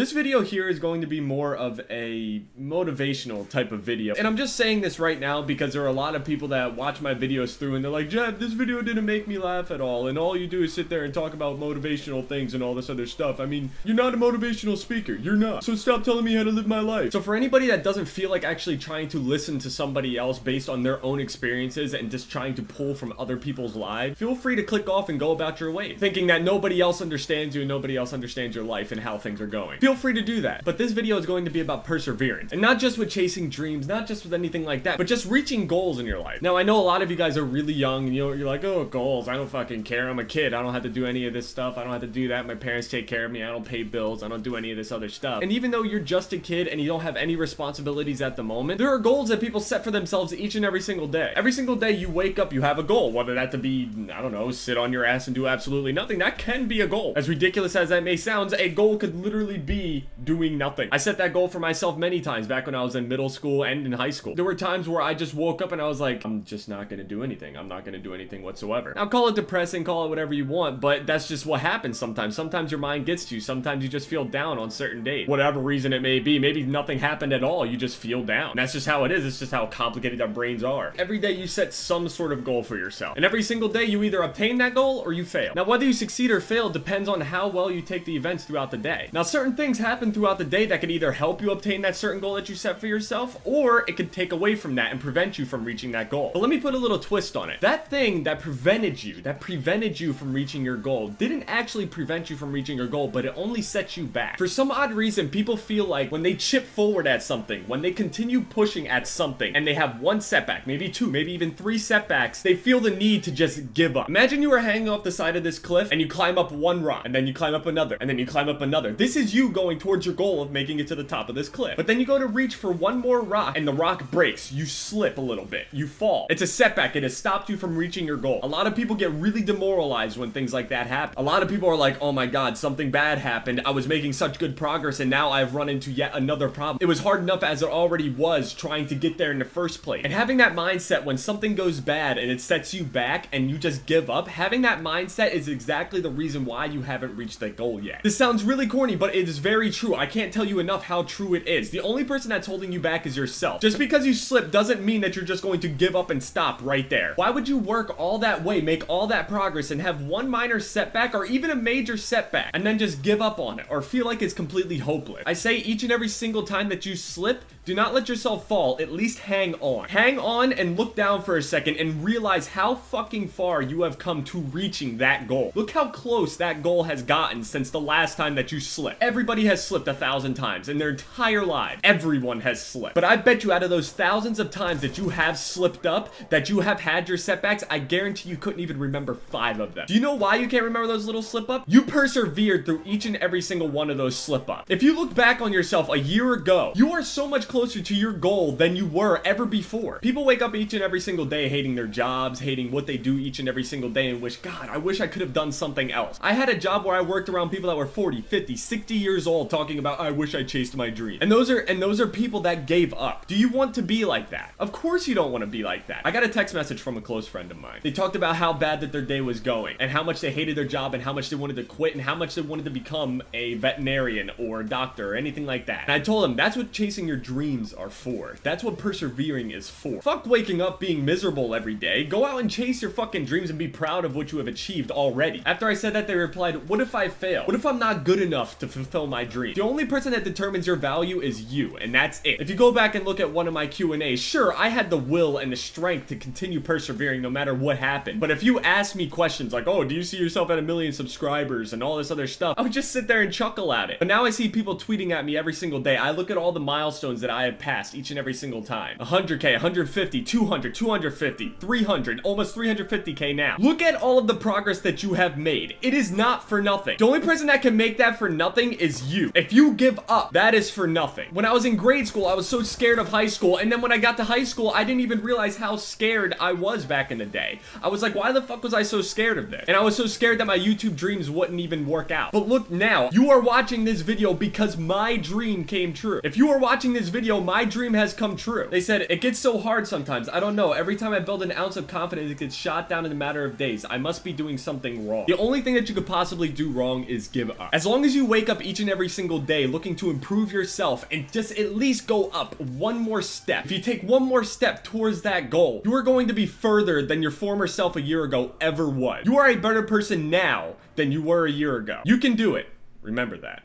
This video here is going to be more of a motivational type of video. And I'm just saying this right now because there are a lot of people that watch my videos through and they're like, Jeb, this video didn't make me laugh at all. And all you do is sit there and talk about motivational things and all this other stuff. I mean, you're not a motivational speaker. You're not. So stop telling me how to live my life. So for anybody that doesn't feel like actually trying to listen to somebody else based on their own experiences and just trying to pull from other people's lives, feel free to click off and go about your way, thinking that nobody else understands you and nobody else understands your life and how things are going. Feel free to do that. But this video is going to be about perseverance. And not just with chasing dreams, not just with anything like that, but just reaching goals in your life. Now, I know a lot of you guys are really young and you're like, oh, goals, I don't fucking care. I'm a kid. I don't have to do any of this stuff. I don't have to do that. My parents take care of me. I don't pay bills. I don't do any of this other stuff. And even though you're just a kid and you don't have any responsibilities at the moment, there are goals that people set for themselves each and every single day. Every single day you wake up, you have a goal, whether that to be, I don't know, sit on your ass and do absolutely nothing. That can be a goal. As ridiculous as that may sound, a goal could literally be doing nothing. I set that goal for myself many times back when I was in middle school and in high school. There were times where I just woke up and I was like, I'm just not gonna do anything. I'm not gonna do anything whatsoever. Now, call it depressing, call it whatever you want, but that's just what happens sometimes. Sometimes your mind gets to you. Sometimes you just feel down on certain days. Whatever reason it may be. Maybe nothing happened at all. You just feel down. And that's just how it is. It's just how complicated our brains are. Every day you set some sort of goal for yourself. And every single day you either obtain that goal or you fail. Now, whether you succeed or fail depends on how well you take the events throughout the day. Now, certain things happen throughout the day that can either help you obtain that certain goal that you set for yourself, or it could take away from that and prevent you from reaching that goal. But let me put a little twist on it. That thing that prevented you from reaching your goal didn't actually prevent you from reaching your goal, but it only set you back. For some odd reason, people feel like when they chip forward at something, when they continue pushing at something, and they have one setback, maybe two, maybe even three setbacks, they feel the need to just give up. Imagine you were hanging off the side of this cliff and you climb up one rock, and then you climb up another, and then you climb up another. This is you going towards your goal of making it to the top of this cliff. But then you go to reach for one more rock and the rock breaks. You slip a little bit. You fall. It's a setback. It has stopped you from reaching your goal. A lot of people get really demoralized when things like that happen. A lot of people are like, oh my god, something bad happened. I was making such good progress and now I've run into yet another problem. It was hard enough as it already was trying to get there in the first place. And having that mindset when something goes bad and it sets you back and you just give up, having that mindset is exactly the reason why you haven't reached that goal yet. This sounds really corny, but it is very true. I can't tell you enough how true it is. The only person that's holding you back is yourself. Just because you slip doesn't mean that you're just going to give up and stop right there. Why would you work all that way, make all that progress, and have one minor setback or even a major setback and then just give up on it or feel like it's completely hopeless? I say each and every single time that you slip, do not let yourself fall. At least hang on. Hang on and look down for a second and realize how fucking far you have come to reaching that goal. Look how close that goal has gotten since the last time that you slipped. Everybody has slipped 1,000 times in their entire life. Everyone has slipped. But I bet you out of those thousands of times that you have slipped up, that you have had your setbacks, I guarantee you couldn't even remember 5 of them. Do you know why you can't remember those little slip-ups? You persevered through each and every single one of those slip-ups. If you look back on yourself a year ago, you are so much closer to your goal than you were ever before. People wake up each and every single day hating their jobs, hating what they do each and every single day, and wish, God, I wish I could have done something else. I had a job where I worked around people that were 40, 50, 60 years old talking about, I wish I chased my dream. And those are people that gave up. Do you want to be like that? Of course you don't want to be like that. I got a text message from a close friend of mine. They talked about how bad that their day was going and how much they hated their job and how much they wanted to quit and how much they wanted to become a veterinarian or a doctor or anything like that. And I told them that's what chasing your dreams are for. That's what persevering is for. Fuck waking up being miserable every day. Go out and chase your fucking dreams and be proud of what you have achieved already. After I said that, they replied, what if I fail? What if I'm not good enough to fulfill my dream? The only person that determines your value is you, and that's it. If you go back and look at one of my Q&As, sure, I had the will and the strength to continue persevering no matter what happened. But if you ask me questions like, oh, do you see yourself at 1 million subscribers and all this other stuff, I would just sit there and chuckle at it. But now I see people tweeting at me every single day. I look at all the milestones that I have passed each and every single time. 100K, 150, 200, 250, 300, almost 350K now. Look at all of the progress that you have made. It is not for nothing. The only person that can make that for nothing is you. If you give up, that is for nothing. When I was in grade school, I was so scared of high school, and then when I got to high school, I didn't even realize how scared I was back in the day. I was like, why the fuck was I so scared of this? And I was so scared that my YouTube dreams wouldn't even work out. But look now, you are watching this video because my dream came true. If you are watching this video video, my dream has come true. They said, it gets so hard sometimes. I don't know. Every time I build an ounce of confidence, it gets shot down in a matter of days. I must be doing something wrong. The only thing that you could possibly do wrong is give up. As long as you wake up each and every single day looking to improve yourself and just at least go up one more step. If you take one more step towards that goal, you are going to be further than your former self a year ago ever was. You are a better person now than you were a year ago. You can do it. Remember that.